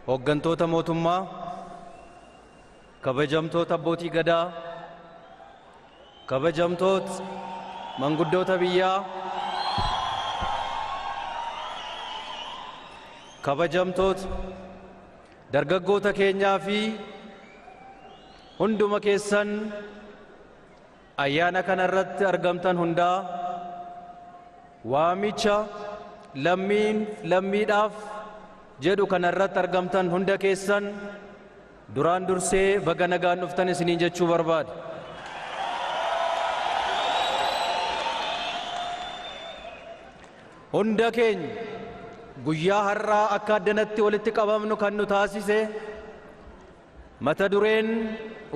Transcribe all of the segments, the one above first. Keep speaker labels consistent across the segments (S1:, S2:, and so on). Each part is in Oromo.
S1: Hooggantoota mootummaa, kabajamtoota abbootii gadaa, kabajamtoota manguddoota biyyaa, kabajamtoota dargaggoota keenyaa fi hunduma keessan ayyaana kana irratti argamtan hundaa waamicha lammiidhaaf jedhu kana irratti argamtan hunda keessan duraan dursee baga nagaan dhuftan isiniin jechuu barbaada. Hunda keenya guyyaa har'aa akka addanatti walitti qabamnu kan nu taasise mata dureen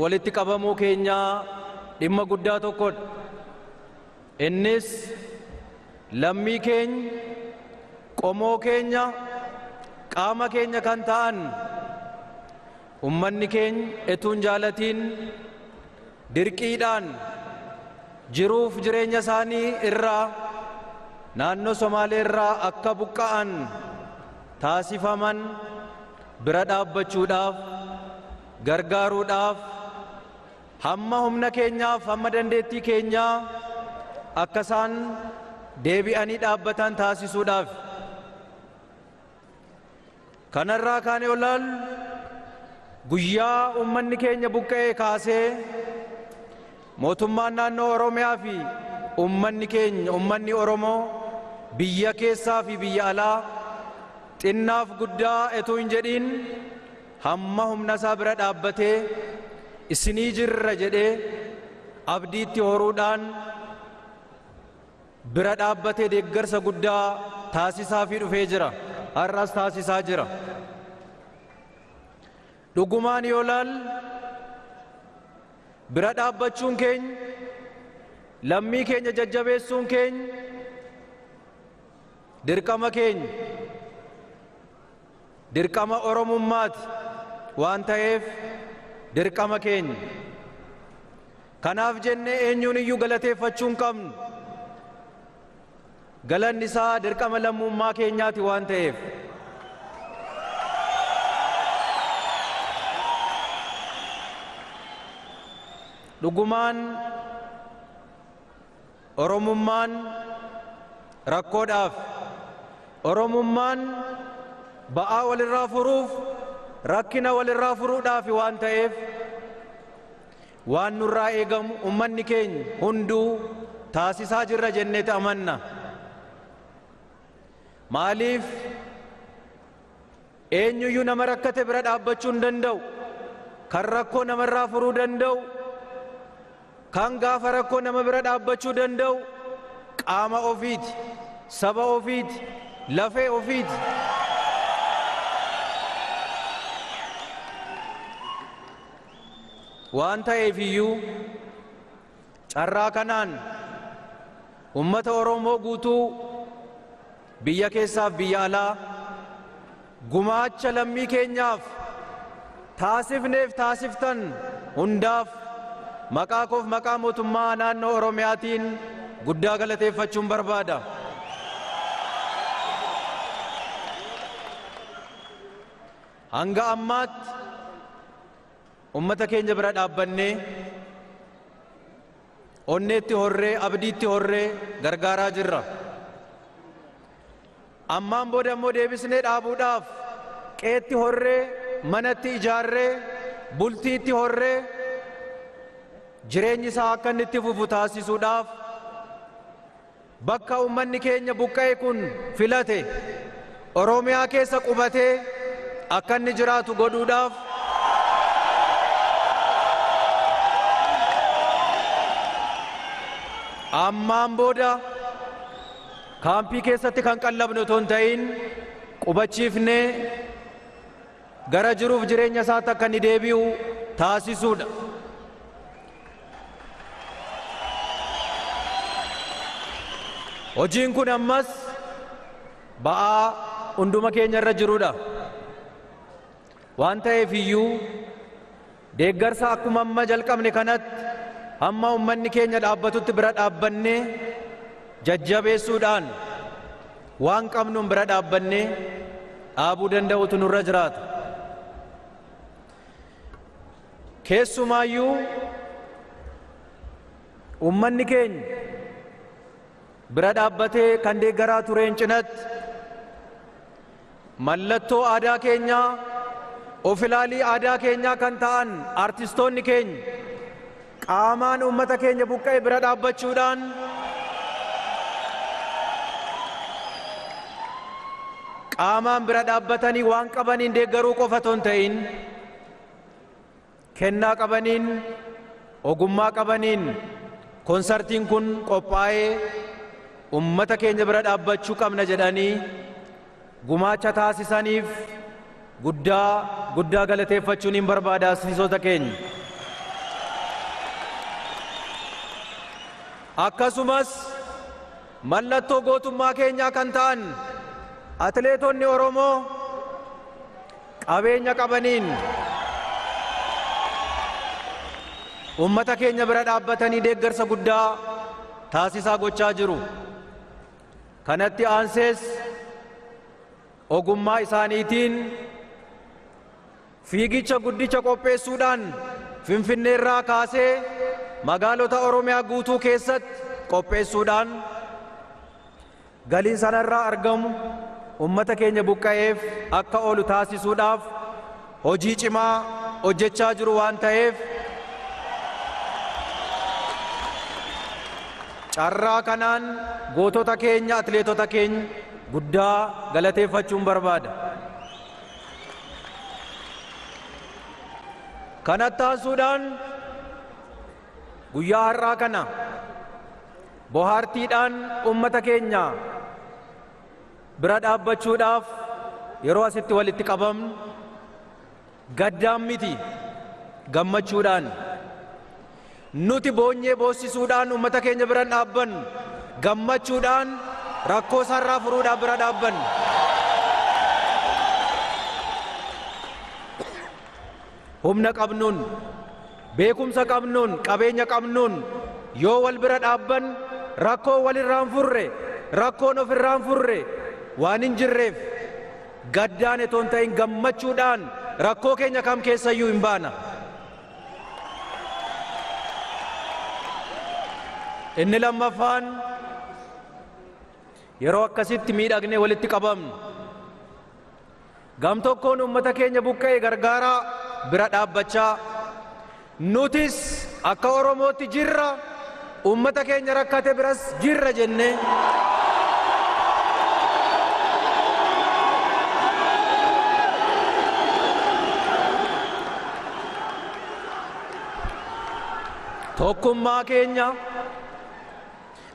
S1: walitti qabamuu keenyaa dhimma guddaa tokkodha. Innis lammii keenya, qomoo keenya, qaama keenya kan ta'an ummanni keenya etuun jaalatiin dirqiidhaan jiruuf jireenya isaanii irraa naannoo Somaalee irraa akka buqqa'an taasifaman bira dhaabbachuudhaaf, gargaaruudhaaf, hamma humna keenyaaf hamma dandeettii keenyaa akka isaan deebi'anii dhaabbatan taasisuudhaaf. Kanarraa kaanee olaal guyyaa ummanni keenya buqqa'ee kaasee mootummaan naannoo Oromiyaa fi ummanni Oromoo biyya keessaa fi biyya alaa xinnaaf guddaa etuu hin jedhiin hamma humna isaa bira dhaabbatee isinii jirra jedhee abdiitti horuudhaan bira dhaabbatee deeggarsa guddaa taasisaa fi dhufee jira. Har'as taasisaa jira. Dhugumaan yoo laal bira dhaabbachuun keenya, lammii keenya jajjabeessuun keenya dirqama keenya, dirqama Oromummaati waan ta'eef dirqama keenya. Kanaaf jennee eenyuun iyyuu galateeffachuu hin qabnu. Galanni isaa dirqama lammummaa keenyaati waan ta'eef. Dhugumaan Oromummaan rakkoodhaaf, Oromummaan ba'aa walirraa furuuf, rakkina walirraa furuudhaaf waan ta'eef waan nurraa eegamu ummanni keenya hunduu taasisaa jirra jennee amanna. Maaliif eenyuyyuu nama rakkate bira dhaabbachuu hin danda'u, kan rakkoo namarraa furuu danda'u, kan gaafa rakkoo nama bira dhaabbachuu danda'u qaama ofiiti, saba ofiiti, lafee ofiiti. Waan ta'eef iyyuu carraa kanaan ummata Oromoo guutuu biyya keessaaf biyya alaa gumaacha lammii keenyaaf taasifneef taasiftan hundaaf maqaa koof maqaa mootummaa naannoo Oromiyaatiin guddaa galateeffachuun barbaada. Hanga ammaatti ummata keenya bira dhaabbannee onneetti horree, abdiitti horree gargaaraa jirra. Ammaan booda immoo deebisnee dhaabuudhaaf qeetti horree, manatti ijaarree, bultiitti horree jireenyi isaa akka inni itti fufu taasisuudhaaf bakka ummanni keenya buqqa'e kun filate Oromiyaa keessa qubatee akka inni jiraatu godhuudhaaf ammaan booda kaampii keessatti kan qallabnu otoo hin ta'in qubachiifnee gara jiruuf jireenya isaatti akka inni deebi'u taasisuudha. Hojiin kun ammas ba'aa hunduma keenya irra jirudha. Waan ta'eef iyyuu deeggarsa akkuma amma jalqabne kanatti hamma ummanni keenya dhaabbatutti bira dhaabbannee jajjabeessuudhaan waan qabnuun bira dhaabbannee dhaabuu danda'utu nurra jiraata. Keessumaayyuu ummanni keenya bira dhaabbatee kan deeggaraa tureen cinatti mallattoo aadaa keenyaa, of ilaalii aadaa keenyaa kan ta'an artistoonni keenya qaamaan ummata keenya buqqa'e bira dhaabbachuudhaan qaamaan bira dhaabbatanii waan qabaniin deeggaruu qofa otoo hin ta'in kennaa qabaniin, ogummaa qabaniin konsartiin kun qophaa'ee ummata keenya bira dhaabbachuu qabna jedhanii gumaacha taasisaniif guddaa galateeffachuun hin barbaada artistoota keenya. Akkasumas mallattoo gootummaa keenyaa kan ta'an atileetonni Oromoo qabeenya qabaniin ummata keenya bira dhaabbatanii deeggarsa guddaa taasisaa gochaa jiru. Kanatti aansees ogummaa isaaniitiin fiigicha guddicha qopheessuudhaan Finfinneerraa kaasee magaalota Oromiyaa guutuu keessatti qopheessuudhaan galiin sanarraa argamu ummata keenya buqqa'eef akka oolu taasisuudhaaf hojii cimaa hojjechaa jiru waan ta'eef carraa kanaan gootota keenya, atileetota keenya guddaa galateeffachuun barbaada. Kanatti aansuudhaan guyyaa har'aa kana bohaartiidhaan ummata keenya bira dhaabbachuudhaaf yeroo asitti walitti qabamnu gaddaan miti, gammachuudhaan nuti boonyee boossisuudhaan ummata keenya bira dhaabbannu, gammachuudhaan rakkoo isaarraa furuudhaaf bira dhaabbannu. Humna qabnuun, beekumsa qabnuun, qabeenya qabnuun yoo wal bira dhaabban rakkoo walirraan furre, rakkoon ofirraan furre waan hin jirreef gaddaan etoo hin ta'in gammachuudhaan rakkoo keenya kam keessayyuu hin baana. Inni lammaffaan yeroo akkasitti miidhagnee walitti qabamnu gam tokkoon ummata keenya buqqa'e gargaaraa bira dhaabbachaa, nutis akka Oromootti jirra, ummata keenya rakkate biras jirra jennee tokkummaa keenya,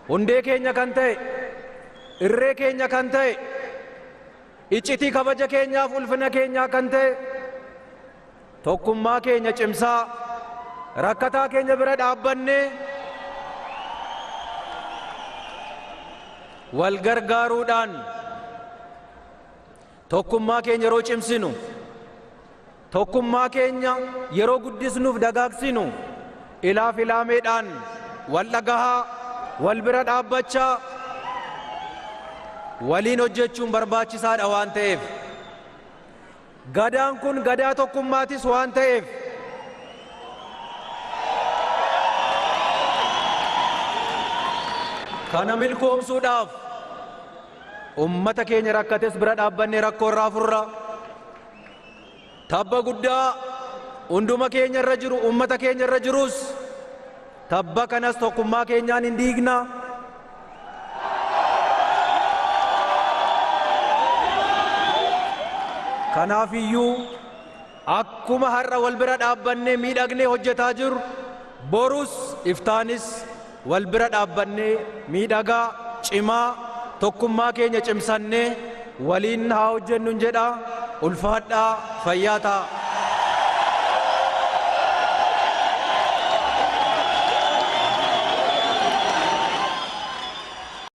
S1: hundee keenya kan ta'e, irree keenya kan ta'e, iccitii kabaja keenyaaf ulfina keenyaa kan ta'e tokkummaa keenya cimsaa rakkataa keenya bira dhaabbannee wal gargaaruudhaan tokkummaa keenya yeroo cimsinu, tokkummaa keenya yeroo guddisnuuf dagaagsinu ilaaf ilaameedhaan wal dhagahaa, wal bira dhaabbachaa waliin hojjechuun barbaachisaadha waan ta'eef gadaan kun gadaa tokkummaatis waan ta'eef kana milkoomsuudhaaf ummata keenya rakkates bira dhaabbannee rakkoo irraa furra. Tabba guddaa hunduma keenya irra jiru, ummata keenya irra jirus tabba kanas tokkummaa keenyaan hin diigna. Kanaafiyyuu akkuma har'a wal bira dhaabbannee miidhagnee hojjetaa jiru borus iftaanis wal bira dhaabbannee miidhagaa cimaa tokkummaa keenya cimsannee waliin haa hojjennu jedha. Ulfaadhaa, fayyaa ta'a.